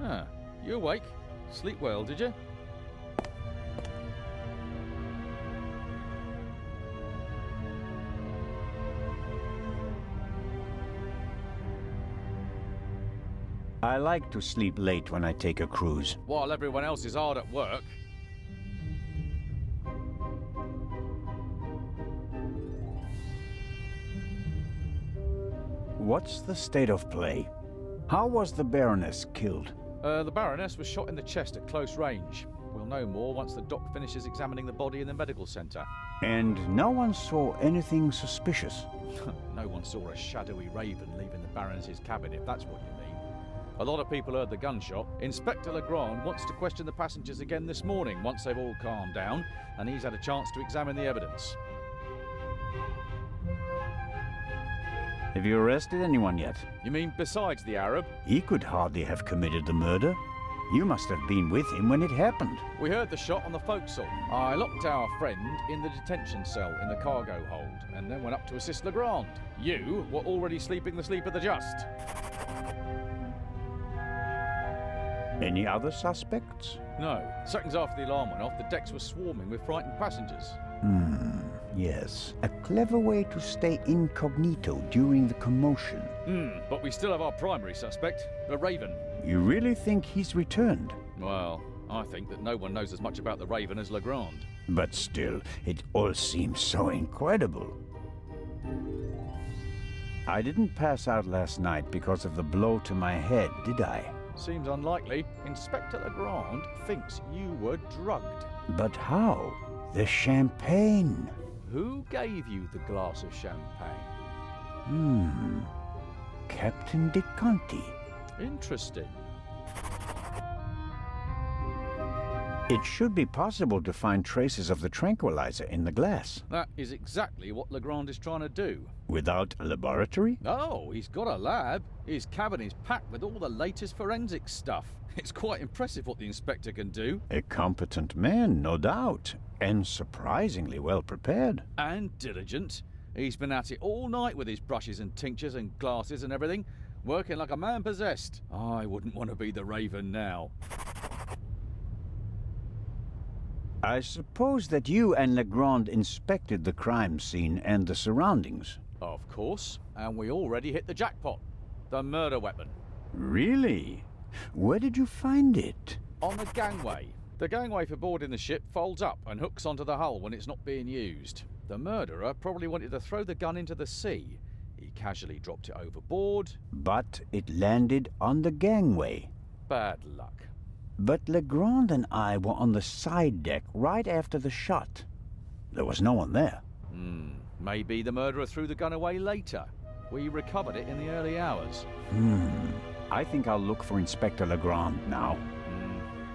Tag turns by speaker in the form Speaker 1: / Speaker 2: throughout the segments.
Speaker 1: Ah, you awake? Sleep well, did you?
Speaker 2: I like to sleep late when I take a cruise.
Speaker 1: While everyone else is hard at work.
Speaker 2: What's the state of play? How was the Baroness killed?
Speaker 1: The Baroness was shot in the chest at close range. We'll know more once the doc finishes examining the body in the medical centre.
Speaker 2: And no one saw anything suspicious?
Speaker 1: No one saw a shadowy raven leaving the Baroness's cabin, if that's what you mean. A lot of people heard the gunshot. Inspector Legrand wants to question the passengers again this morning once they've all calmed down, and he's had a chance to examine the evidence.
Speaker 2: Have you arrested anyone yet?
Speaker 1: You mean besides the Arab?
Speaker 2: He could hardly have committed the murder. You must have been with him when it happened.
Speaker 1: We heard the shot on the forecastle. I locked our friend in the detention cell in the cargo hold, and then went up to assist Legrand. You were already sleeping the sleep of the just.
Speaker 2: Any other suspects?
Speaker 1: No. Seconds after the alarm went off, the decks were swarming with frightened passengers.
Speaker 2: Yes. A clever way to stay incognito during the commotion.
Speaker 1: But we still have our primary suspect, the Raven.
Speaker 2: You really think he's returned?
Speaker 1: Well, I think that no one knows as much about the Raven as Legrand.
Speaker 2: But still, it all seems so incredible. I didn't pass out last night because of the blow to my head, did I?
Speaker 1: Seems unlikely. Inspector Legrand thinks you were drugged.
Speaker 2: But how? The champagne.
Speaker 1: Who gave you the glass of champagne?
Speaker 2: Captain De Conti.
Speaker 1: Interesting.
Speaker 2: It should be possible to find traces of the tranquilizer in the glass.
Speaker 1: That is exactly what Legrand is trying to do.
Speaker 2: Without a laboratory?
Speaker 1: Oh, he's got a lab. His cabin is packed with all the latest forensic stuff. It's quite impressive what the inspector can do.
Speaker 2: A competent man, no doubt. And surprisingly well prepared.
Speaker 1: And diligent. He's been at it all night with his brushes and tinctures and glasses and everything, working like a man possessed. I wouldn't want to be the Raven now.
Speaker 2: I suppose that you and Legrand inspected the crime scene and the surroundings.
Speaker 1: Of course. And we already hit the jackpot. The murder weapon.
Speaker 2: Really? Where did you find it?
Speaker 1: On the gangway. The gangway for boarding the ship folds up and hooks onto the hull when it's not being used. The murderer probably wanted to throw the gun into the sea. He casually dropped it overboard.
Speaker 2: But it landed on the gangway.
Speaker 1: Bad luck.
Speaker 2: But Legrand and I were on the side deck right after the shot. There was no one there.
Speaker 1: Maybe the murderer threw the gun away later. We recovered it in the early hours.
Speaker 2: I think I'll look for Inspector Legrand now.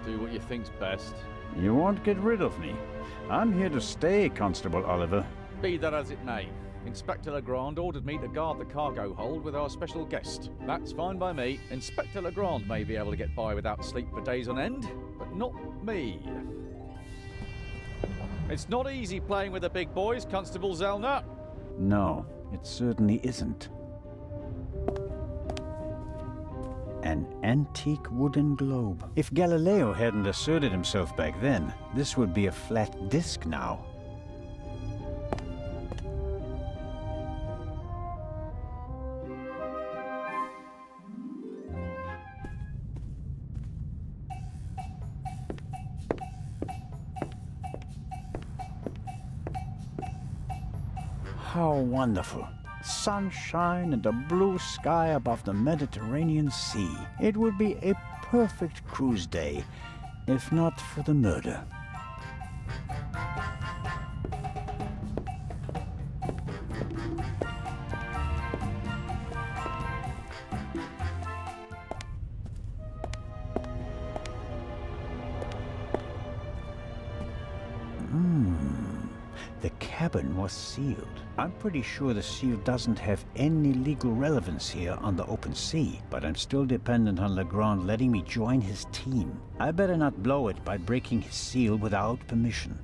Speaker 1: Do what you think's best.
Speaker 2: You won't get rid of me. I'm here to stay, Constable Oliver.
Speaker 1: Be that as it may, Inspector Legrand ordered me to guard the cargo hold with our special guest. That's fine by me. Inspector Legrand may be able to get by without sleep for days on end, but not me. It's not easy playing with the big boys, Constable Zellner.
Speaker 2: No, it certainly isn't. An antique wooden globe. If Galileo hadn't asserted himself back then, this would be a flat disk now. How wonderful. Sunshine and a blue sky above the Mediterranean Sea. It would be a perfect cruise day, if not for the murder. The cabin was sealed. I'm pretty sure the seal doesn't have any legal relevance here on the open sea, but I'm still dependent on Legrand letting me join his team. I better not blow it by breaking his seal without permission.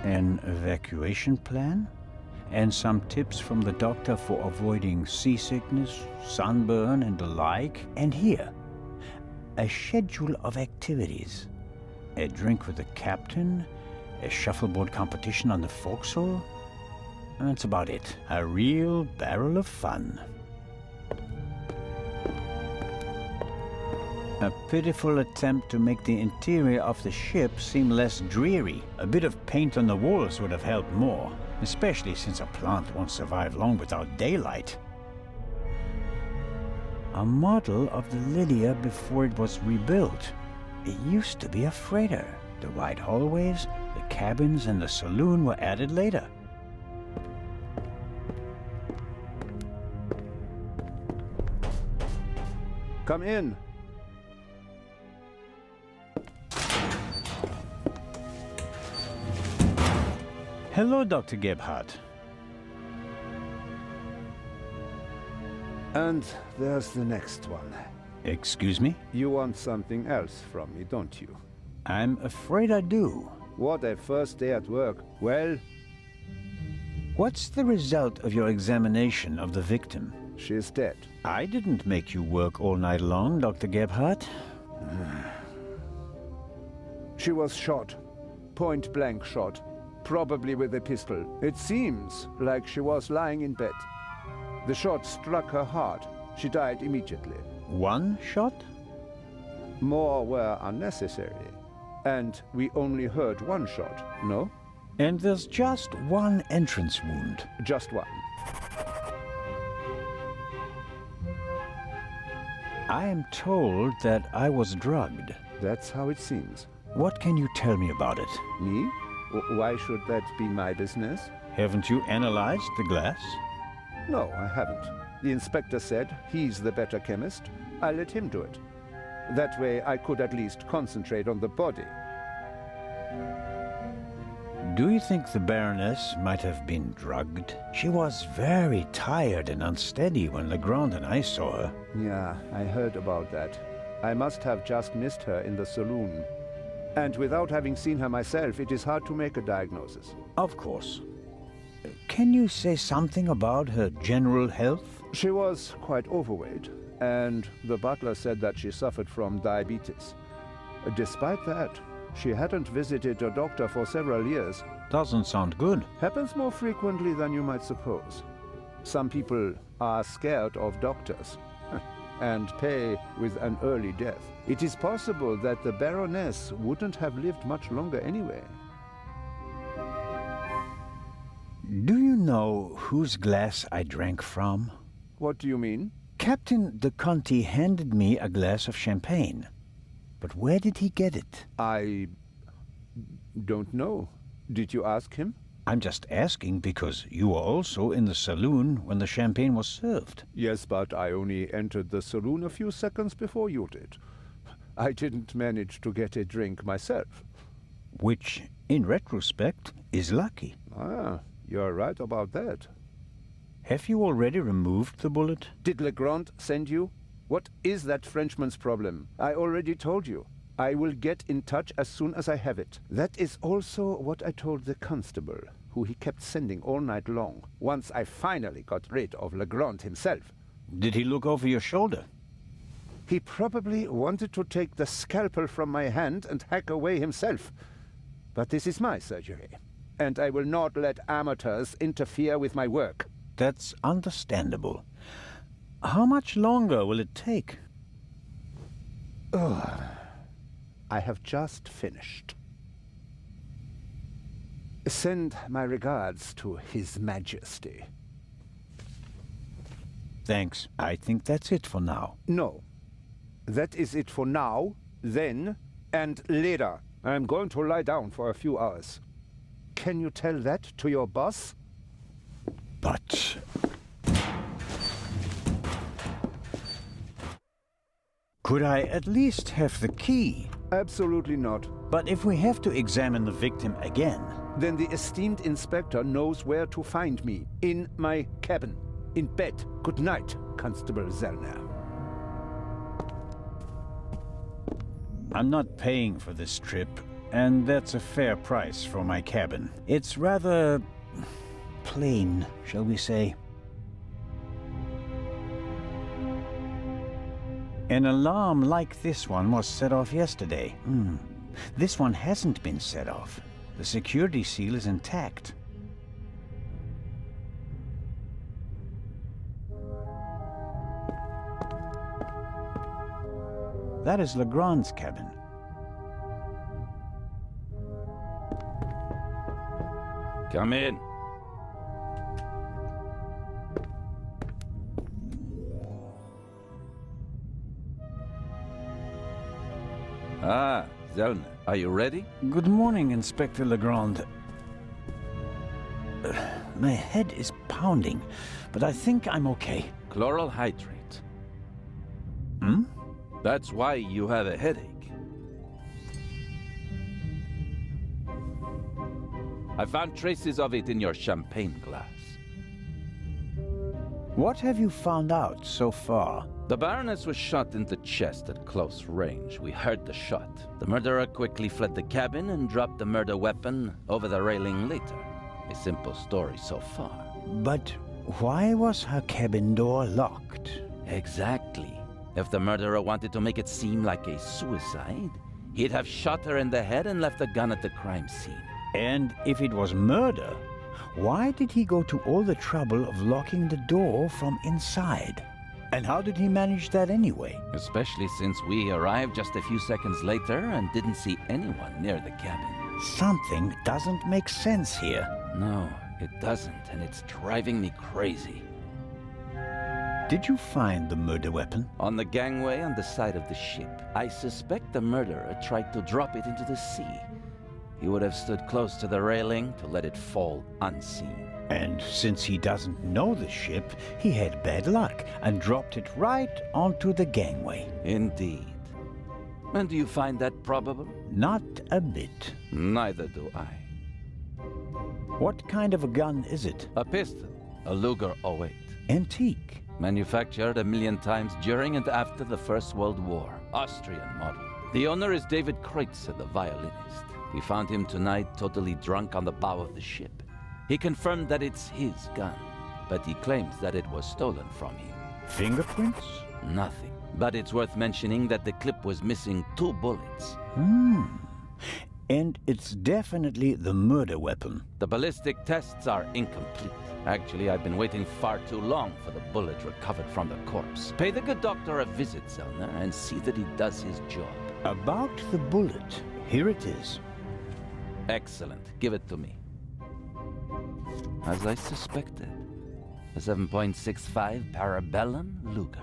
Speaker 2: An evacuation plan? And some tips from the doctor for avoiding seasickness, sunburn, and the like. And here, a schedule of activities. A drink with the captain, a shuffleboard competition on the forecastle. That's about it. A real barrel of fun. A pitiful attempt to make the interior of the ship seem less dreary. A bit of paint on the walls would have helped more, especially since a plant won't survive long without daylight. A model of the Lydia before it was rebuilt. It used to be a freighter. The wide hallways, the cabins, and the saloon were added later.
Speaker 3: Come in.
Speaker 2: Hello, Dr. Gebhardt.
Speaker 3: And there's the next one.
Speaker 2: Excuse me?
Speaker 3: You want something else from me, don't you?
Speaker 2: I'm afraid I do.
Speaker 3: What a first day at work. Well,
Speaker 2: What's the result of your examination of the victim?
Speaker 3: she's dead.
Speaker 2: I didn't make you work all night long, Dr. Gebhardt.
Speaker 3: She was shot. Point blank shot. Probably with a pistol. It seems like she was lying in bed. The shot struck her heart. She died immediately.
Speaker 2: One shot?
Speaker 3: More were unnecessary. And we only heard one shot, no?
Speaker 2: And there's just one entrance wound.
Speaker 3: Just one.
Speaker 2: I am told that I was drugged.
Speaker 3: That's how it seems.
Speaker 2: What can you tell me about it?
Speaker 3: Me? Why should that be my business?
Speaker 2: Haven't you analyzed the glass?
Speaker 3: No, I haven't. The inspector said he's the better chemist. I let him do it. That way I could at least concentrate on the body.
Speaker 2: Do you think the Baroness might have been drugged? She was very tired and unsteady when Legrand and I saw her.
Speaker 3: Yeah, I heard about that. I must have just missed her in the saloon. And without having seen her myself, it is hard to make a diagnosis.
Speaker 2: Of course. Can you say something about her general health?
Speaker 3: She was quite overweight, and the butler said that she suffered from diabetes. Despite that, she hadn't visited a doctor for several years.
Speaker 2: Doesn't sound good.
Speaker 3: Happens more frequently than you might suppose. Some people are scared of doctors and pay with an early death. It is possible that the Baroness wouldn't have lived much longer anyway.
Speaker 2: Do you know whose glass I drank from?
Speaker 3: What do you mean?
Speaker 2: Captain de Conti handed me a glass of champagne. But where did he get it?
Speaker 3: I don't know. Did you ask him?
Speaker 2: I'm just asking because you were also in the saloon when the champagne was served.
Speaker 3: Yes, but I only entered the saloon a few seconds before you did. I didn't manage to get a drink myself.
Speaker 2: Which, in retrospect, is lucky.
Speaker 3: Ah, you're right about that.
Speaker 2: Have you already removed the bullet?
Speaker 3: Did Legrand send you? What is that Frenchman's problem? I already told you. I will get in touch as soon as I have it. That is also what I told the constable, who he kept sending all night long, once I finally got rid of Legrand himself.
Speaker 2: Did he look over your shoulder?
Speaker 3: He probably wanted to take the scalpel from my hand and hack away himself. But this is my surgery, and I will not let amateurs interfere with my work.
Speaker 2: That's understandable. How much longer will it take?
Speaker 3: I have just finished. Send my regards to His Majesty.
Speaker 2: Thanks. I think that's it for now.
Speaker 3: No. That is it for now, then, and later. I am going to lie down for a few hours. Can you tell that to your boss?
Speaker 2: But... could I at least have the key?
Speaker 3: Absolutely not.
Speaker 2: But if we have to examine the victim again...
Speaker 3: Then the esteemed inspector knows where to find me. In my cabin. In bed. Good night, Constable Zellner.
Speaker 2: I'm not paying for this trip, and that's a fair price for my cabin. It's rather plain, shall we say. An alarm like this one was set off yesterday. This one hasn't been set off. The security seal is intact. That is Legrand's cabin.
Speaker 4: Come in. Ah, Zellner, are you ready?
Speaker 2: Good morning, Inspector Legrand. My head is pounding, but I think I'm okay.
Speaker 4: Chloral hydrate.
Speaker 2: Hmm?
Speaker 4: That's why you have a headache. I found traces of it in your champagne glass.
Speaker 2: What have you found out so far?
Speaker 4: The Baroness was shot in the chest at close range. We heard the shot. The murderer quickly fled the cabin and dropped the murder weapon over the railing later. A simple story so far.
Speaker 2: But why was her cabin door locked?
Speaker 4: Exactly. If the murderer wanted to make it seem like a suicide, he'd have shot her in the head and left the gun at the crime scene.
Speaker 2: And if it was murder, why did he go to all the trouble of locking the door from inside? And how did he manage that anyway?
Speaker 4: Especially since we arrived just a few seconds later and didn't see anyone near the cabin.
Speaker 2: Something doesn't make sense here.
Speaker 4: No, it doesn't, and it's driving me crazy.
Speaker 2: Did you find the murder weapon?
Speaker 4: On the gangway on the side of the ship. I suspect the murderer tried to drop it into the sea. He would have stood close to the railing to let it fall unseen.
Speaker 2: And since he doesn't know the ship, he had bad luck and dropped it right onto the gangway.
Speaker 4: Indeed. And do you find that probable?
Speaker 2: Not a bit.
Speaker 4: Neither do I.
Speaker 2: What kind of a gun is it?
Speaker 4: A pistol, a Luger 08.
Speaker 2: Antique.
Speaker 4: Manufactured 1,000,000 times during and after the First World War. Austrian model. The owner is David Kreutzer, the violinist. We found him tonight totally drunk on the bow of the ship. He confirmed that it's his gun, but he claims that it was stolen from him.
Speaker 2: Fingerprints?
Speaker 4: Nothing. But it's worth mentioning that the clip was missing 2 bullets.
Speaker 2: And it's definitely the murder weapon.
Speaker 4: The ballistic tests are incomplete. Actually, I've been waiting far too long for the bullet recovered from the corpse. Pay the good doctor a visit, Zellner, and see that he does his job.
Speaker 2: About the bullet, here it is.
Speaker 4: Excellent. Give it to me. As I suspected, a 7.65 Parabellum Luger.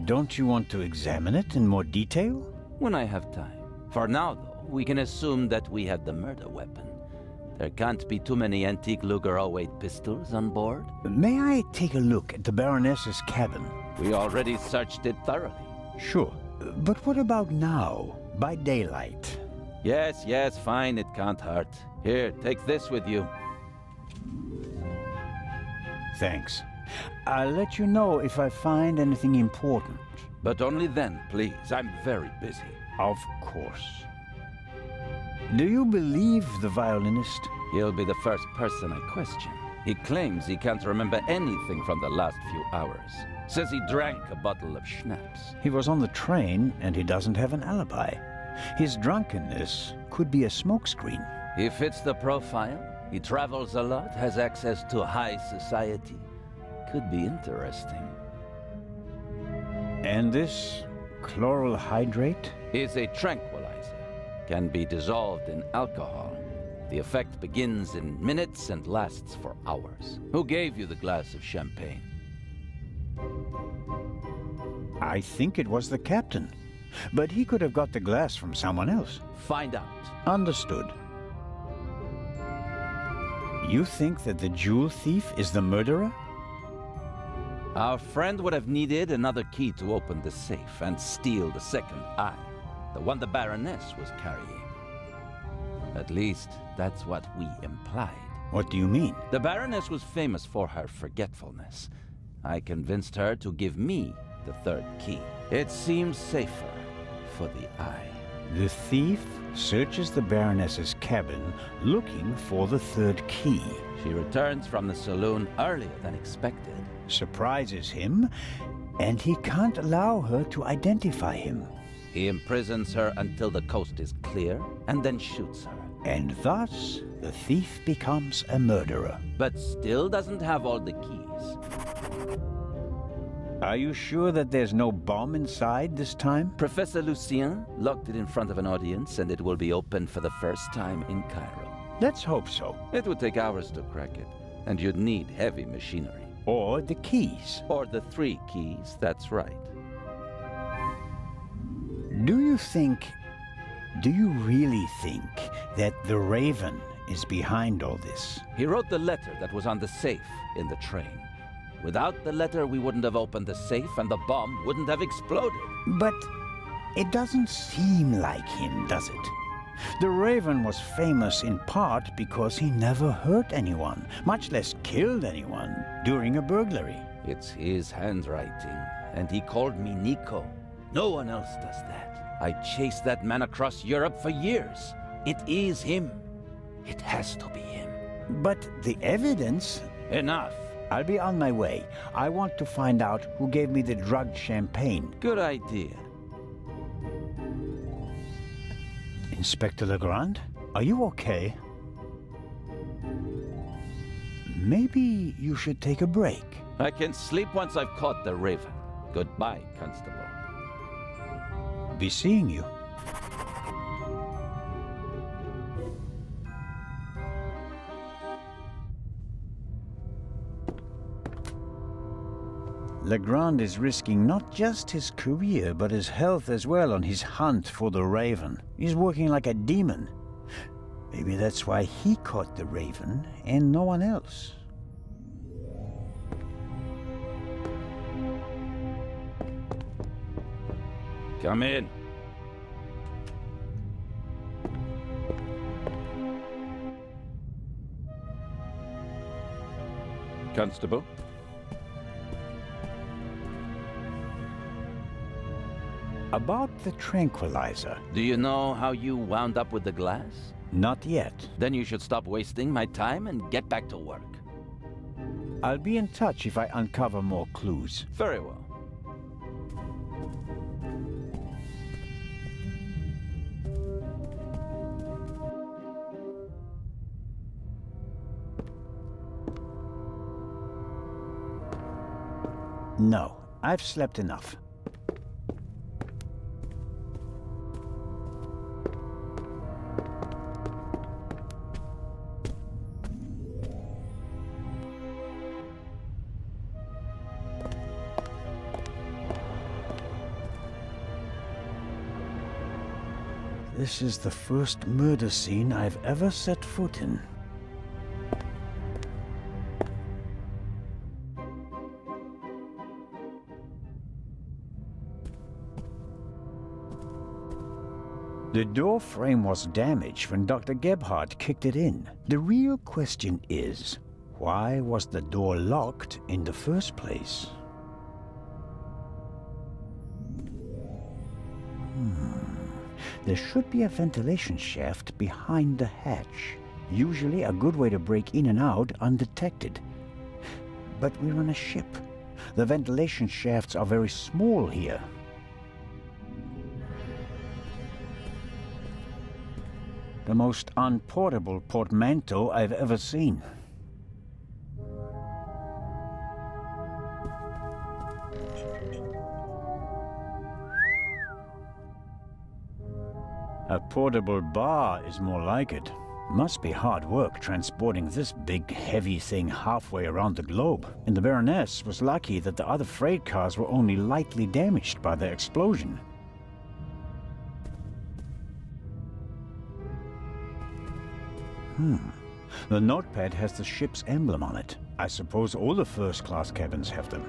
Speaker 2: Don't you want to examine it in more detail?
Speaker 4: When I have time. For now, though, we can assume that we had the murder weapon. There can't be too many antique Luger 08 pistols on board.
Speaker 2: May I take a look at the Baroness's cabin?
Speaker 4: We already searched it thoroughly.
Speaker 2: Sure. But what about now, by daylight?
Speaker 4: Yes, fine, it can't hurt. Here, take this with you.
Speaker 2: Thanks. I'll let you know if I find anything important.
Speaker 4: But only then, please. I'm very busy.
Speaker 2: Of course. Do you believe the violinist?
Speaker 4: He'll be the first person I question. He claims he can't remember anything from the last few hours. Says he drank a bottle of schnapps.
Speaker 2: He was on the train and he doesn't have an alibi. His drunkenness could be a smokescreen.
Speaker 4: He fits the profile. He travels a lot, has access to high society. Could be interesting.
Speaker 2: And this chloral hydrate?
Speaker 4: Is a tranquilizer. Can be dissolved in alcohol. The effect begins in minutes and lasts for hours. Who gave you the glass of champagne?
Speaker 2: I think it was the captain. But he could have got the glass from someone else.
Speaker 4: Find out.
Speaker 2: Understood. You think that the jewel thief is the murderer?
Speaker 4: Our friend would have needed another key to open the safe and steal the second eye, the one the Baroness was carrying. At least, that's what we implied.
Speaker 2: What do you mean?
Speaker 4: The Baroness was famous for her forgetfulness. I convinced her to give me the third key. It seems safer for the eye.
Speaker 2: The thief searches the Baroness's cabin looking for the third key,
Speaker 4: She returns from the saloon earlier than expected.
Speaker 2: surprises him, and he can't allow her to identify him.
Speaker 4: He imprisons her until the coast is clear, and then shoots her.
Speaker 2: And thus, the thief becomes a murderer.
Speaker 4: But still doesn't have all the keys.
Speaker 2: Are you sure that there's no bomb inside this time?
Speaker 4: Professor Lucien locked it in front of an audience, and it will be opened for the first time in Cairo.
Speaker 2: Let's hope so.
Speaker 4: It would take hours to crack it, and you'd need heavy machinery.
Speaker 2: Or the keys.
Speaker 4: Or the 3 keys, that's right.
Speaker 2: Do you really think that the Raven is behind all this?
Speaker 4: He wrote the letter that was on the safe in the train. Without the letter, we wouldn't have opened the safe, and the bomb wouldn't have exploded.
Speaker 2: But it doesn't seem like him, does it? The Raven was famous in part because he never hurt anyone, much less killed anyone, during a burglary.
Speaker 4: It's his handwriting, and he called me Nico. No one else does that. I chased that man across Europe for years. It is him. It has to be him.
Speaker 2: But the evidence...
Speaker 4: Enough.
Speaker 2: I'll be on my way. I want to find out who gave me the drugged champagne.
Speaker 4: Good idea.
Speaker 2: Inspector Legrand, are you okay? Maybe you should take a break.
Speaker 4: I can sleep once I've caught the Raven. Goodbye, Constable.
Speaker 2: Be seeing you. Legrand is risking not just his career, but his health as well on his hunt for the Raven. He's working like a demon. Maybe that's why he caught the Raven and no one else.
Speaker 4: Come in. Constable?
Speaker 2: About the tranquilizer.
Speaker 4: Do you know how you wound up with the glass?
Speaker 2: Not yet.
Speaker 4: Then you should stop wasting my time and get back to work.
Speaker 2: I'll be in touch if I uncover more clues.
Speaker 4: Very well.
Speaker 2: No, I've slept enough. This is the first murder scene I've ever set foot in. The door frame was damaged when Dr. Gebhardt kicked it in. The real question is, why was the door locked in the first place? There should be a ventilation shaft behind the hatch. Usually a good way to break in and out undetected. But we're on a ship. The ventilation shafts are very small here. The most unportable portmanteau I've ever seen. A portable bar is more like it. Must be hard work transporting this big, heavy thing halfway around the globe. And the Baroness was lucky that the other freight cars were only lightly damaged by the explosion. The notepad has the ship's emblem on it. I suppose all the first-class cabins have them.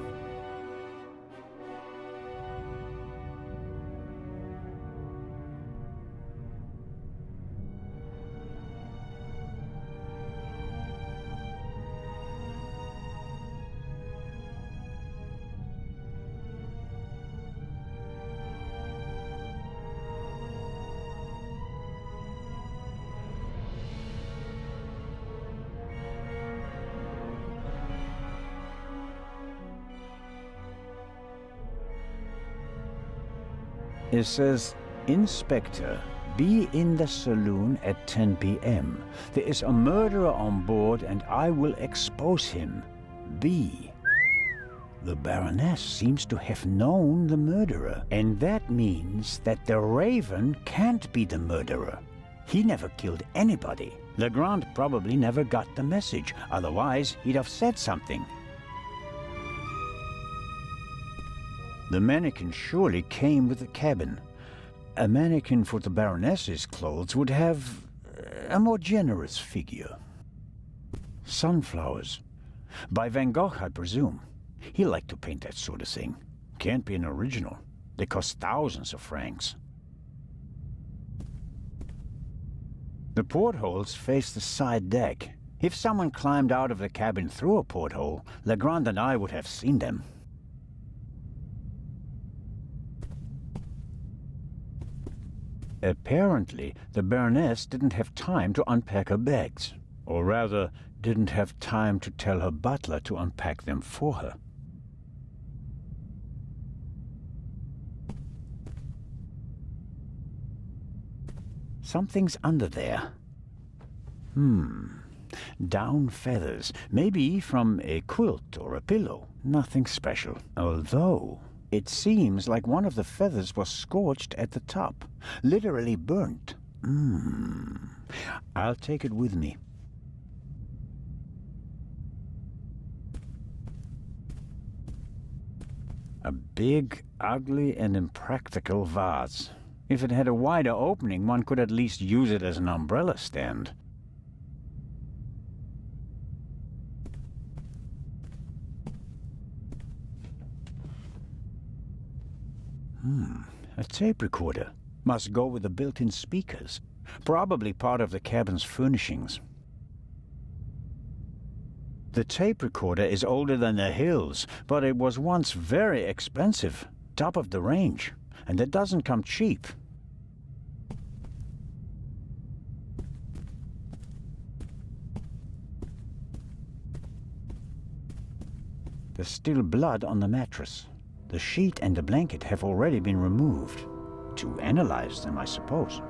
Speaker 2: It says, Inspector, be in the saloon at 10 p.m. There is a murderer on board and I will expose him. B. The Baroness seems to have known the murderer, and that means that the Raven can't be the murderer. He never killed anybody. Legrand probably never got the message, otherwise he'd have said something. The mannequin surely came with the cabin. A mannequin for the Baroness's clothes would have a more generous figure. Sunflowers. By Van Gogh, I presume. He liked to paint that sort of thing. Can't be an original. They cost thousands of francs. The portholes face the side deck. If someone climbed out of the cabin through a porthole, Legrand and I would have seen them. Apparently, the Baroness didn't have time to unpack her bags. Or rather, didn't have time to tell her butler to unpack them for her. Something's under there. Down feathers. Maybe from a quilt or a pillow. Nothing special. Although, it seems like one of the feathers was scorched at the top. Literally burnt. I'll take it with me. A big, ugly, and impractical vase. If it had a wider opening, one could at least use it as an umbrella stand. A tape recorder. Must go with the built-in speakers. Probably part of the cabin's furnishings. The tape recorder is older than the hills, but it was once very expensive. Top of the range. And it doesn't come cheap. There's still blood on the mattress. The sheet and the blanket have already been removed. To analyze them, I suppose.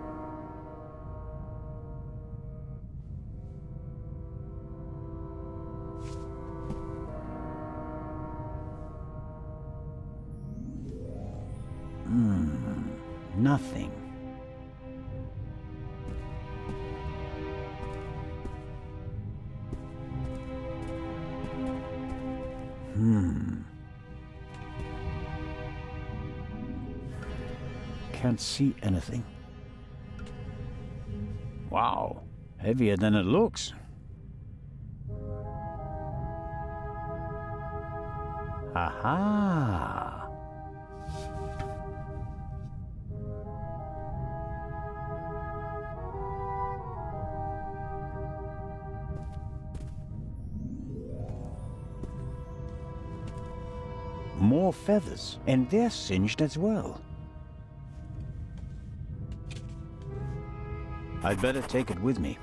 Speaker 2: Nothing. Can't see anything. Wow, heavier than it looks. Aha! More feathers, and they're singed as well. I'd better take it with me.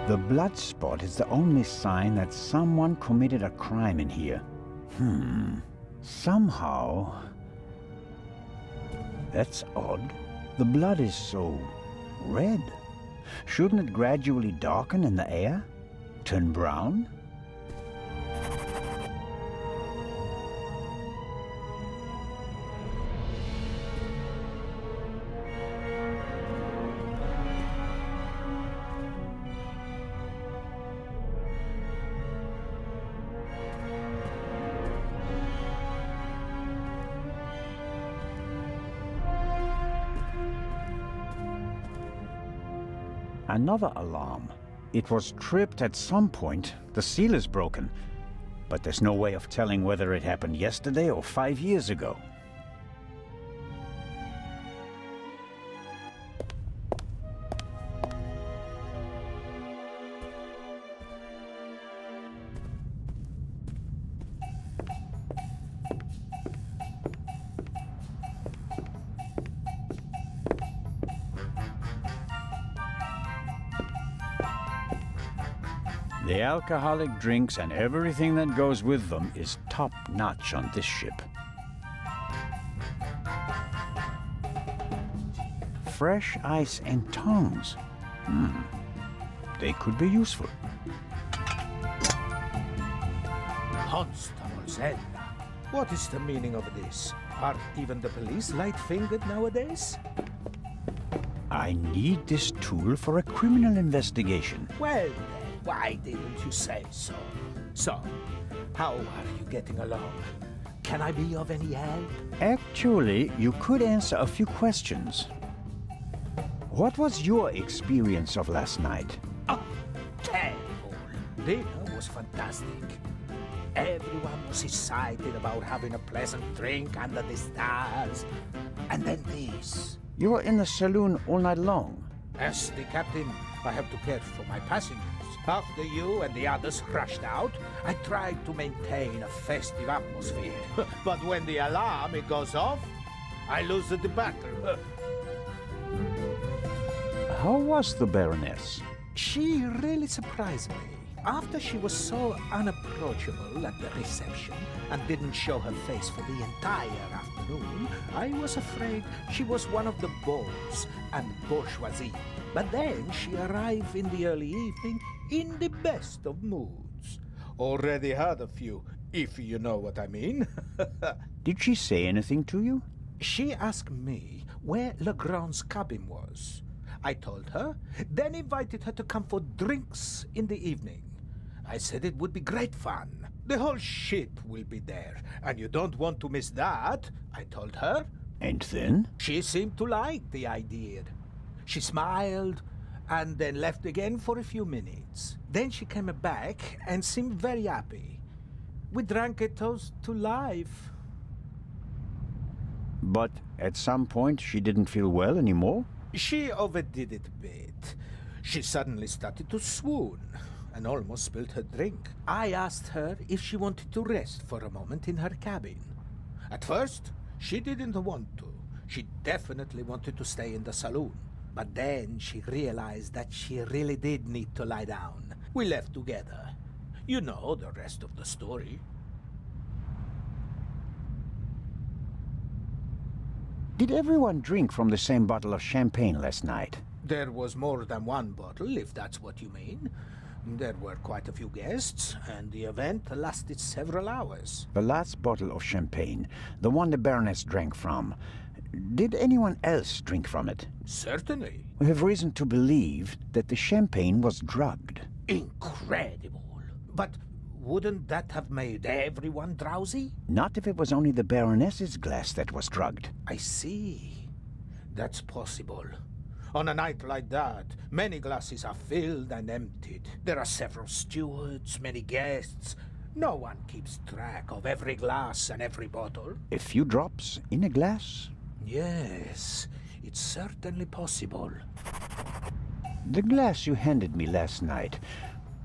Speaker 2: The blood spot is the only sign that someone committed a crime in here. Somehow... That's odd. The blood is so... red. Shouldn't it gradually darken in the air? Turn brown? Another alarm. It was tripped at some point. The seal is broken. But there's no way of telling whether it happened yesterday or 5 years ago. The alcoholic drinks and everything that goes with them is top-notch on this ship. Fresh ice and tongs. They could be useful.
Speaker 5: Constable Zella, what is the meaning of this? Are even the police light-fingered nowadays?
Speaker 2: I need this tool for a criminal investigation.
Speaker 5: Well then, why didn't you say so? So, how are you getting along? Can I be of any help?
Speaker 2: Actually, you could answer a few questions. What was your experience of last night?
Speaker 5: Oh, terrible. Dinner was fantastic. Everyone was excited about having a pleasant drink under the stars. And then this.
Speaker 2: You were in the saloon all night long.
Speaker 5: As the captain, I have to care for my passengers. After you and the others rushed out, I tried to maintain a festive atmosphere. But when the alarm it goes off, I lose the battle.
Speaker 2: How was the Baroness?
Speaker 5: She really surprised me. After she was so unapproachable at the reception and didn't show her face for the entire afternoon, I was afraid she was one of the beaux and bourgeoisie. But then she arrived in the early evening in the best of moods. Already had a few, if you know what I mean.
Speaker 2: Did she say anything to you?
Speaker 5: She asked me where Legrand's cabin was. I told her, then invited her to come for drinks in the evening. I said it would be great fun. The whole ship will be there, and you don't want to miss that, I told her.
Speaker 2: And then?
Speaker 5: She seemed to like the idea. She smiled, and then left again for a few minutes. Then she came back and seemed very happy. We drank a toast to life.
Speaker 2: But at some point she didn't feel well anymore?
Speaker 5: She overdid it a bit. She suddenly started to swoon and almost spilled her drink. I asked her if she wanted to rest for a moment in her cabin. At first, she didn't want to. She definitely wanted to stay in the saloon. But then she realized that she really did need to lie down. We left together. You know the rest of the story.
Speaker 2: Did everyone drink from the same bottle of champagne last night?
Speaker 5: There was more than one bottle, if that's what you mean. There were quite a few guests, and the event lasted several hours.
Speaker 2: The last bottle of champagne, the one the Baroness drank from, did anyone else drink from it?
Speaker 5: Certainly.
Speaker 2: We have reason to believe that the champagne was drugged.
Speaker 5: Incredible. But wouldn't that have made everyone drowsy?
Speaker 2: Not if it was only the Baroness's glass that was drugged.
Speaker 5: I see. That's possible. On a night like that, many glasses are filled and emptied. There are several stewards, many guests. No one keeps track of every glass and every bottle.
Speaker 2: A few drops in a glass?
Speaker 5: Yes, it's certainly possible.
Speaker 2: The glass you handed me last night,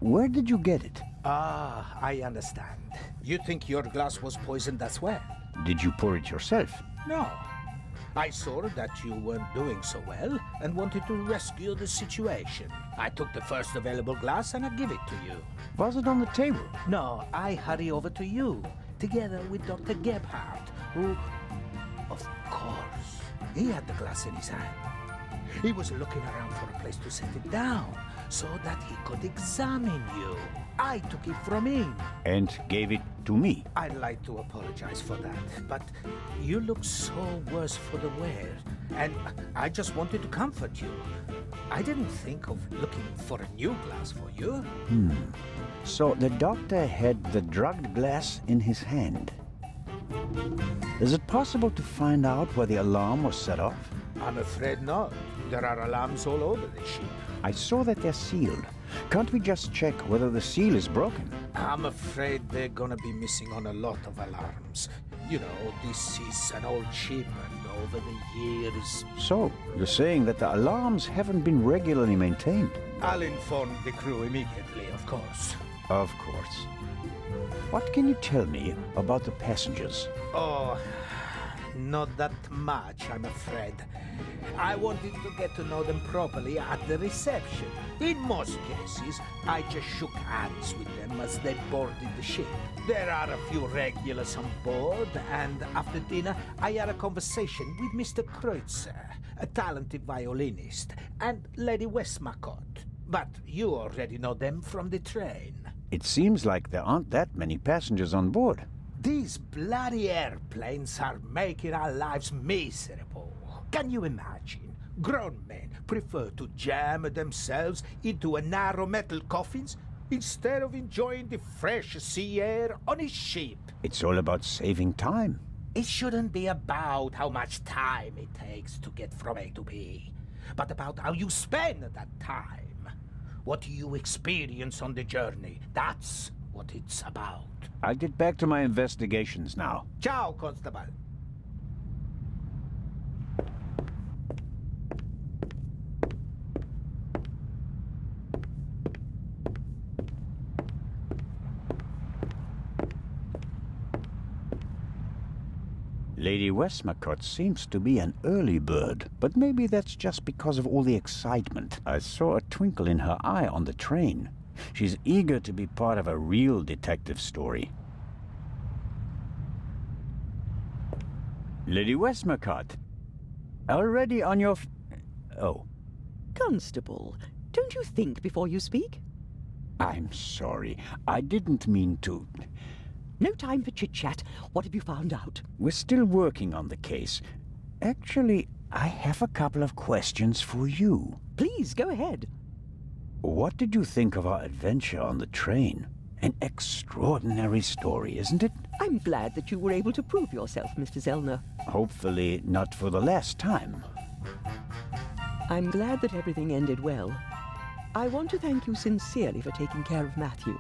Speaker 2: where did you get it?
Speaker 5: Ah, I understand. You think your glass was poisoned as well?
Speaker 2: Did you pour it yourself?
Speaker 5: No. I saw that you weren't doing so well and wanted to rescue the situation. I took the first available glass and I give it to you.
Speaker 2: Was it on the table?
Speaker 5: No, I hurry over to you, together with Dr. Gebhardt, who, of course, he had the glass in his hand. He was looking around for a place to set it down so that he could examine you. I took it from him.
Speaker 2: And gave it to me?
Speaker 5: I'd like to apologize for that, but you look so worse for the wear, and I just wanted to comfort you. I didn't think of looking for a new glass for you.
Speaker 2: So the doctor had the drugged glass in his hand. Is it possible to find out where the alarm was set off?
Speaker 5: I'm afraid not. There are alarms all over the ship.
Speaker 2: I saw that they're sealed. Can't we just check whether the seal is broken?
Speaker 5: I'm afraid they're gonna be missing on a lot of alarms. You know, this is an old ship, and over the years...
Speaker 2: So, you're saying that the alarms haven't been regularly maintained?
Speaker 5: I'll inform the crew immediately, of course.
Speaker 2: Of course. What can you tell me about the passengers?
Speaker 5: Oh, not that much, I'm afraid. I wanted to get to know them properly at the reception. In most cases, I just shook hands with them as they boarded the ship. There are a few regulars on board, and after dinner, I had a conversation with Mr. Kreutzer, a talented violinist, and Lady Westmacott. But you already know them from the train.
Speaker 2: It seems like there aren't that many passengers on board.
Speaker 5: These bloody airplanes are making our lives miserable. Can you imagine? Grown men prefer to jam themselves into a narrow metal coffins instead of enjoying the fresh sea air on a ship.
Speaker 2: It's all about saving time.
Speaker 5: It shouldn't be about how much time it takes to get from A to B, but about how you spend that time. What you experience on the journey, that's what it's about.
Speaker 2: I'll get back to my investigations now.
Speaker 5: Ciao, Constable.
Speaker 2: Lady Westmacott seems to be an early bird, but maybe that's just because of all the excitement. I saw a twinkle in her eye on the train. She's eager to be part of a real detective story. Lady Westmacott, already on your oh.
Speaker 6: Constable, don't you think before you speak?
Speaker 2: I'm sorry. I didn't mean to.
Speaker 6: No time for chit-chat. What have you found out?
Speaker 2: We're still working on the case. Actually, I have a couple of questions for you.
Speaker 6: Please, go ahead.
Speaker 2: What did you think of our adventure on the train? An extraordinary story, isn't it?
Speaker 6: I'm glad that you were able to prove yourself, Mr. Zellner.
Speaker 2: Hopefully not for the last time.
Speaker 6: I'm glad that everything ended well. I want to thank you sincerely for taking care of Matthew.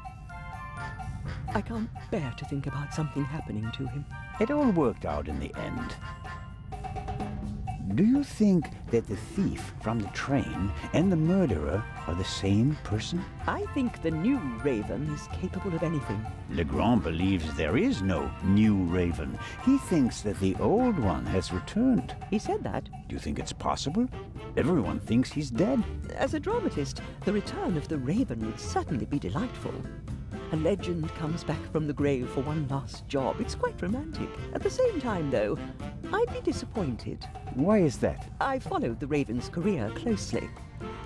Speaker 6: I can't bear to think about something happening to him.
Speaker 2: It all worked out in the end. Do you think that the thief from the train and the murderer are the same person?
Speaker 6: I think the new Raven is capable of anything.
Speaker 2: Legrand believes there is no new Raven. He thinks that the old one has returned.
Speaker 6: He said that.
Speaker 2: Do you think it's possible? Everyone thinks he's dead.
Speaker 6: As a dramatist, the return of the Raven would certainly be delightful. A legend comes back from the grave for one last job. It's quite romantic. At the same time, though, I'd be disappointed.
Speaker 2: Why is that?
Speaker 6: I followed the Raven's career closely.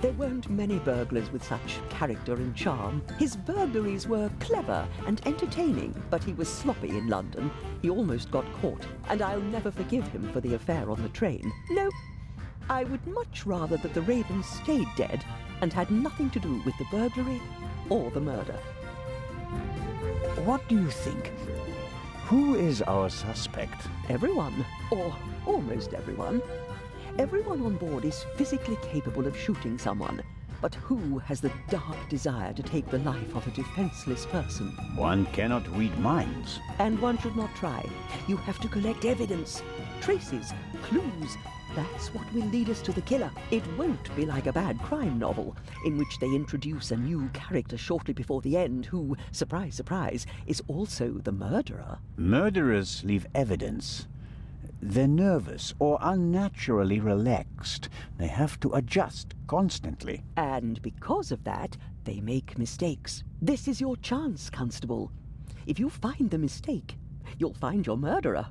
Speaker 6: There weren't many burglars with such character and charm. His burglaries were clever and entertaining, but he was sloppy in London. He almost got caught, and I'll never forgive him for the affair on the train. No, I would much rather that the Raven stayed dead and had nothing to do with the burglary or the murder.
Speaker 2: What do you think? Who is our suspect?
Speaker 6: Everyone, or almost everyone. Everyone on board is physically capable of shooting someone, but who has the dark desire to take the life of a defenseless person?
Speaker 2: One cannot read minds.
Speaker 6: And one should not try. You have to collect evidence, traces, clues. That's what will lead us to the killer. It won't be like a bad crime novel, in which they introduce a new character shortly before the end who, surprise, surprise, is also the murderer.
Speaker 2: Murderers leave evidence. They're nervous or unnaturally relaxed. They have to adjust constantly.
Speaker 6: And because of that, they make mistakes. This is your chance, Constable. If you find the mistake, you'll find your murderer.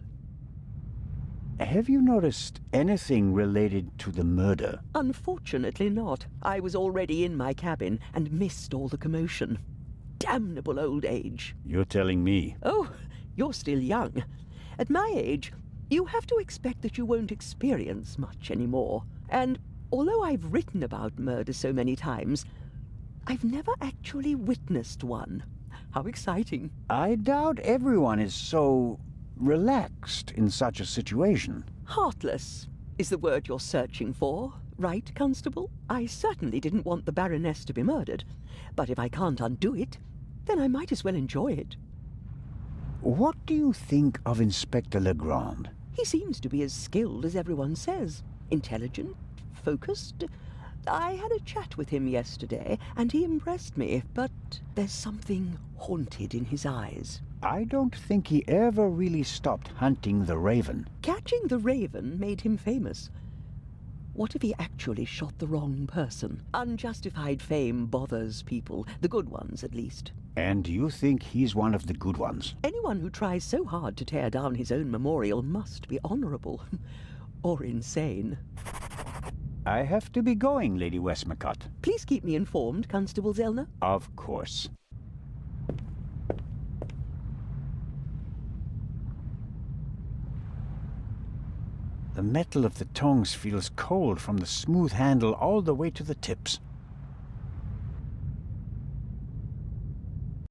Speaker 2: Have you noticed anything related to the murder?
Speaker 6: Unfortunately not. I was already in my cabin and missed all the commotion. Damnable old age.
Speaker 2: You're telling me.
Speaker 6: Oh, you're still young. At my age, you have to expect that you won't experience much anymore. And although I've written about murder so many times, I've never actually witnessed one. How exciting.
Speaker 2: I doubt everyone is so relaxed in such a situation.
Speaker 6: Heartless is the word you're searching for, right, Constable? I certainly didn't want the Baroness to be murdered, but if I can't undo it, then I might as well enjoy it.
Speaker 2: What do you think of Inspector Legrand?
Speaker 6: He seems to be as skilled as everyone says. Intelligent, focused. I had a chat with him yesterday, and he impressed me, but there's something haunted in his eyes.
Speaker 2: I don't think he ever really stopped hunting the Raven.
Speaker 6: Catching the Raven made him famous. What if he actually shot the wrong person? Unjustified fame bothers people, the good ones at least.
Speaker 2: And you think he's one of the good ones?
Speaker 6: Anyone who tries so hard to tear down his own memorial must be honourable. Or insane.
Speaker 2: I have to be going, Lady Westmacott.
Speaker 6: Please keep me informed, Constable Zellner.
Speaker 2: Of course. The metal of the tongs feels cold from the smooth handle all the way to the tips.